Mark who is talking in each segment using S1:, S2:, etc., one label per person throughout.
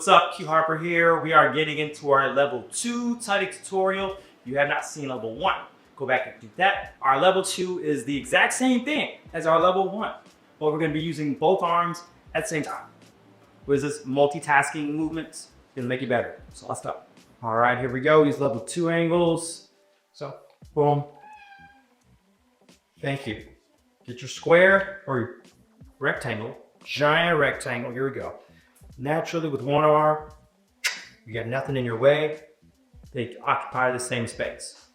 S1: What's up, Q Harper here. We are getting into our level 2 tutting tutorial. If you have not seen level 1, go back and do that. Our level 2 is the exact same thing as our level 1, but we're going to be using both arms at the same time. What is this? Multitasking movements. It'll make you better. So let's go. All right, here we go. These level 2 angles. So, boom. Thank you. Get your square or your rectangle, giant rectangle. Here we go. Naturally, with one arm, you got nothing in your way. They occupy the same space.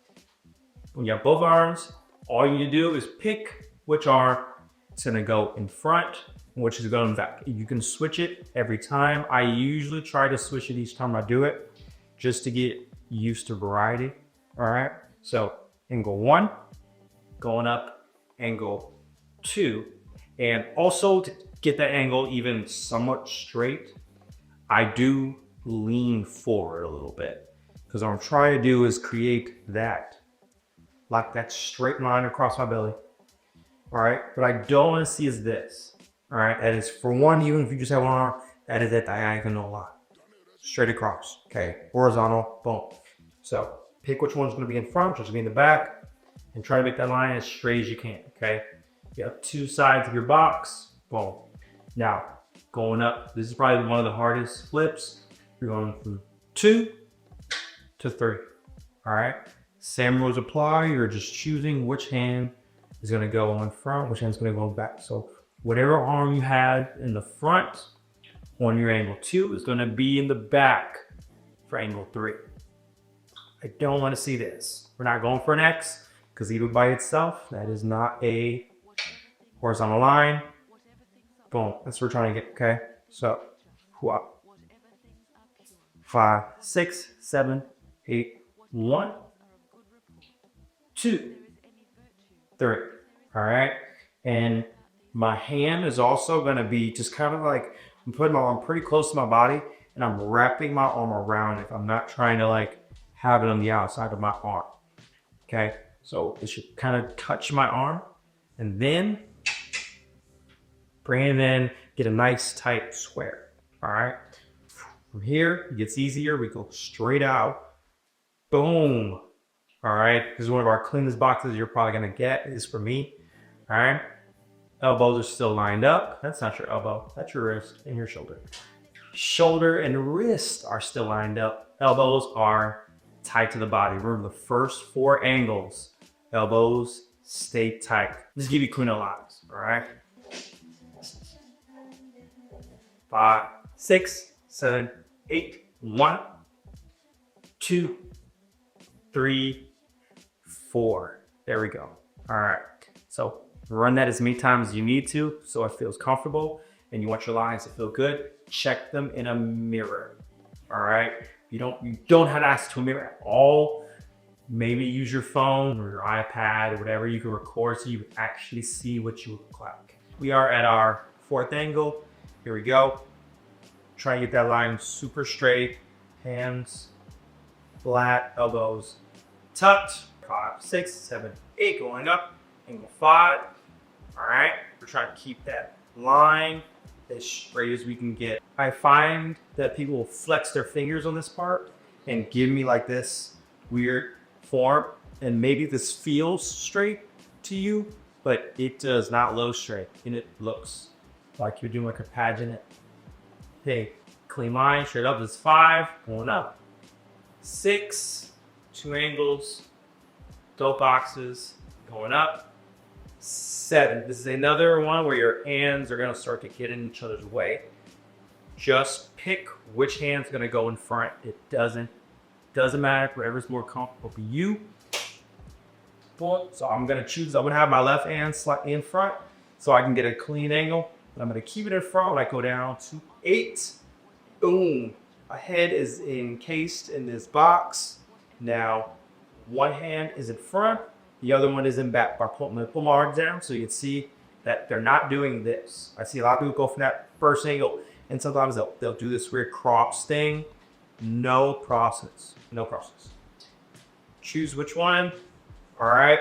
S1: When you have both arms, all you need to do is pick which arm is going to go in front and which is going back. You can switch it every time. I usually try to switch it each time I do it, just to get used to variety. All right. So angle 1, going up, angle 2, and also to get that angle even somewhat straight, I do lean forward a little bit, because what I'm trying to do is create that, like that straight line across my belly. All right, what I don't want to see is this. All right, that is, for one, even if you just have one arm, that is at diagonal line, straight across. Okay, horizontal, boom. So pick which one's going to be in front, which is going to be in the back, and try to make that line as straight as you can. Okay, you have 2 sides of your box, boom. Now, going up, this is probably one of the hardest flips. You're going from 2 to 3, all right? Same rules apply. You're just choosing which hand is gonna go in front, which hand's gonna go back. So whatever arm you had in the front on your angle 2 is gonna be in the back for angle 3. I don't wanna see this. We're not going for an X, because even by itself, that is not a horizontal line. Boom, that's what we're trying to get, okay? So, 5, 6, 7, 8, 1, 2, 3, all right? And my hand is also gonna be just kind of like, I'm putting my arm pretty close to my body and I'm wrapping my arm around it. I'm not trying to like have it on the outside of my arm, okay? So it should kind of touch my arm, and then bring it in, get a nice tight square, all right? From here, it gets easier. We go straight out, boom, all right? This is one of our cleanest boxes you're probably gonna get, is for me, all right? Elbows are still lined up. That's not your elbow, that's your wrist and your shoulder. Shoulder and wrist are still lined up. Elbows are tight to the body. Remember the first 4 angles, elbows stay tight. Just give you Krown lines, all right? 5, 6, 7, 8, 1, 2, 3, 4. There we go. All right. So run that as many times as you need to, so it feels comfortable, and you want your lines to feel good. Check them in a mirror. All right. You don't have access to a mirror at all. Maybe use your phone or your iPad or whatever you can record so you can actually see what you look like. We are at our 4th angle. Here we go. Try and get that line super straight. Hands flat, elbows tucked. 5, 6, 7, 8, going up. Angle 5. All right. We're trying to keep that line as straight as we can get. I find that people will flex their fingers on this part and give me like this weird form, and maybe this feels straight to you, but it does not look straight, and it looks like you're doing like a pageant. Okay, clean line, straight up is 5, going up. 6, 2 angles, dope boxes, going up. 7, this is another one where your hands are gonna start to get in each other's way. Just pick which hand's gonna go in front. It doesn't matter, whatever's more comfortable for you. Boom. So I'm gonna have my left hand slightly in front so I can get a clean angle. But I'm gonna keep it in front when I go down to 8. Boom. My head is encased in this box. Now, one hand is in front, the other one is in back. I'm gonna pull my arms down so you can see that they're not doing this. I see a lot of people go from that first angle, and sometimes they'll do this weird cross thing. No process, no process. Choose which one, all right?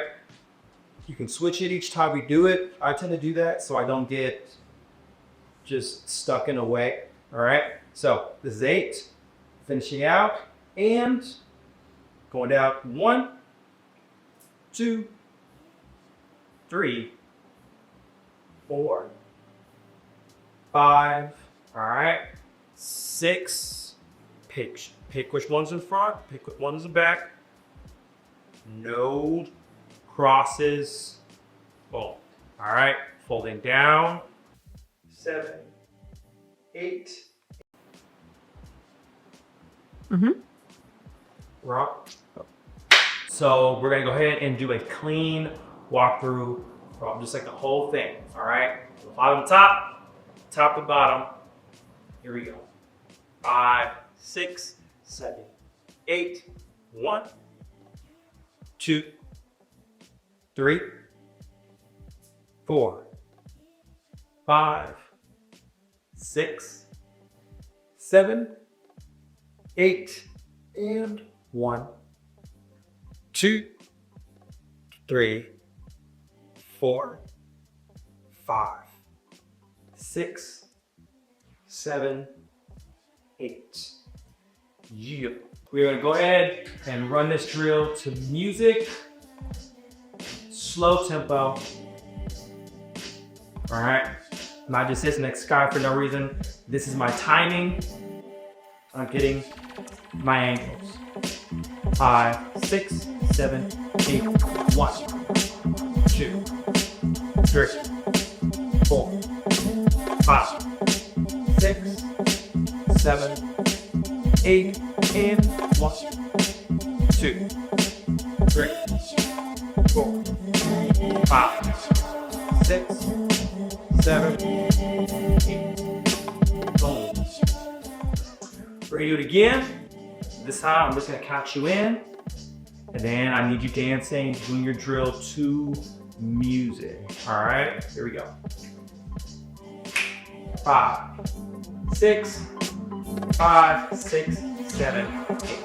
S1: You can switch it each time we do it. I tend to do that so I don't get just stuck in a way, all right? So this is 8, finishing out and going down 1, 2, 3, 4, 5. All right, 6. Pick which one's in front, pick which one's in back. No crosses. Boom. All right, folding down. 7, 8. Rock. So we're gonna go ahead and do a clean walkthrough from just like the whole thing. All right, so bottom to top, top to bottom. Here we go. 5, 6, 7, 8. 1, 2, 3, 4, 5, 6, 7, 8, and 1, 2, 3, 4, 5, 6, 7, 8. Yeah. We're gonna go ahead and run this drill to music, slow tempo. All right, not just hitting the sky for no reason. This is my timing. I'm getting my ankles. 5, 6, 7, 8. 1, 2, 3, 4, 5, 6, 7, 8, and 1, 2, 3, 4, 5, 6, 7, 8. Boom. We're gonna do it again. This time I'm just gonna count you in, and then I need you dancing, doing your drill to music. All right, here we go. 5, 6, 5, 6, 7, 8.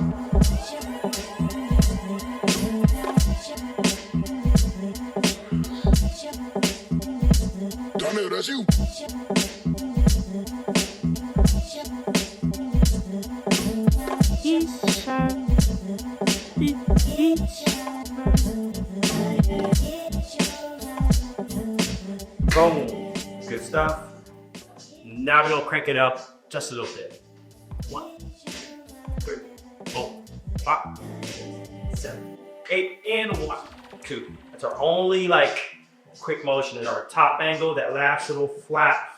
S2: Darnell, that's you.
S1: Boom. Good stuff. Now we're gonna crank it up just a little bit. 1, 2, 3, 4, 5, 6, 7, 8, and 1, 2. That's our only quick motion is our top angle. That last little flat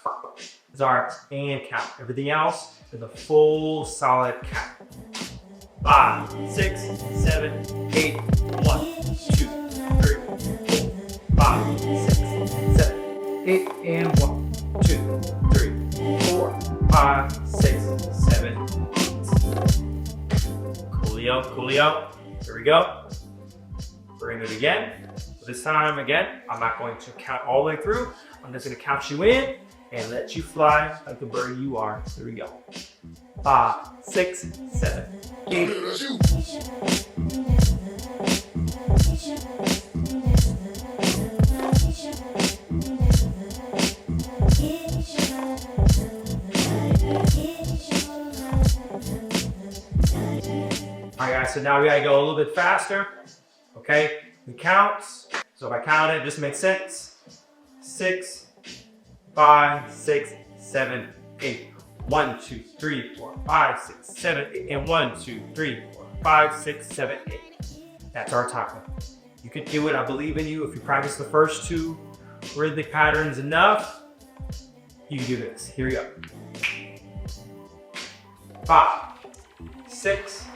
S1: is our and count. Everything else is a full solid count. 5, 6, 7, 8, 1, 2, 3, 4, 5, 6, 7, 8, and 1, 2, 3, 4, 5, 6, 7, 8. Coolio, coolio. Here we go. We're gonna do it again. This time, again, I'm not going to count all the way through. I'm just gonna count you in and let you fly like the bird you are. Here we go. 5, 6, 7, 8.
S2: That's you.
S1: All right, guys, so now we gotta go a little bit faster, okay? We count, so if I count it, this makes sense. 6, 5, 6, 7, 8. 1, 2, 3, 4, 5, 6, 7, 8, and 1, 2, 3, 4, 5, 6, 7, 8. That's our timer. You can do it, I believe in you. If you practice the first 2 rhythmic patterns enough, you can do this. Here we go. 5, 6,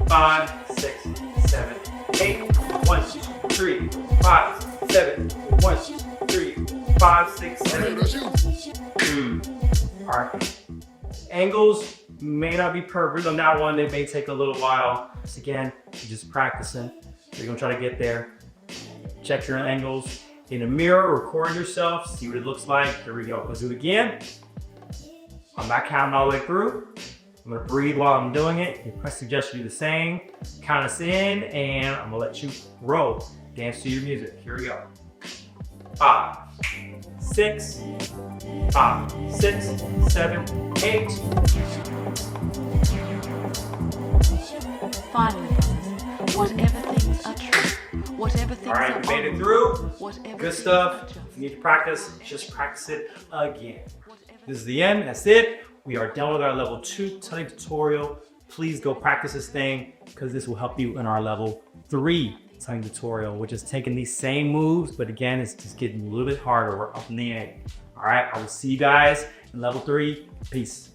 S1: 5, 6, 7, 8. 1, 2, 3, 5, 7, 1, 2, 3, 5, 6, 7. All right. Angles may not be perfect on that one. They may take a little while. So again, you're just practicing. You're gonna try to get there. Check your angles in a mirror, record yourself, see what it looks like. Here we go. Let's do it again. I'm not counting all the way through. I'm gonna breathe while I'm doing it. I suggest you do the same. Count us in, and I'm gonna let you roll. Dance to your music. Here we go. 5, 6, 5, 6, 7, 8.
S2: Finally, brothers, whatever things are true, whatever things
S1: All right,
S2: are
S1: you made it
S2: honorable,
S1: through.
S2: whatever
S1: Good
S2: things
S1: stuff.
S2: are just,
S1: If you need to practice, just practice it again. This is the end. That's it. We are done with our level 2 tutting tutorial. Please go practice this thing because this will help you in our level 3 tutting tutorial, which is taking these same moves, but again, it's just getting a little bit harder. We're up in the ante. All right, I will see you guys in level 3. Peace.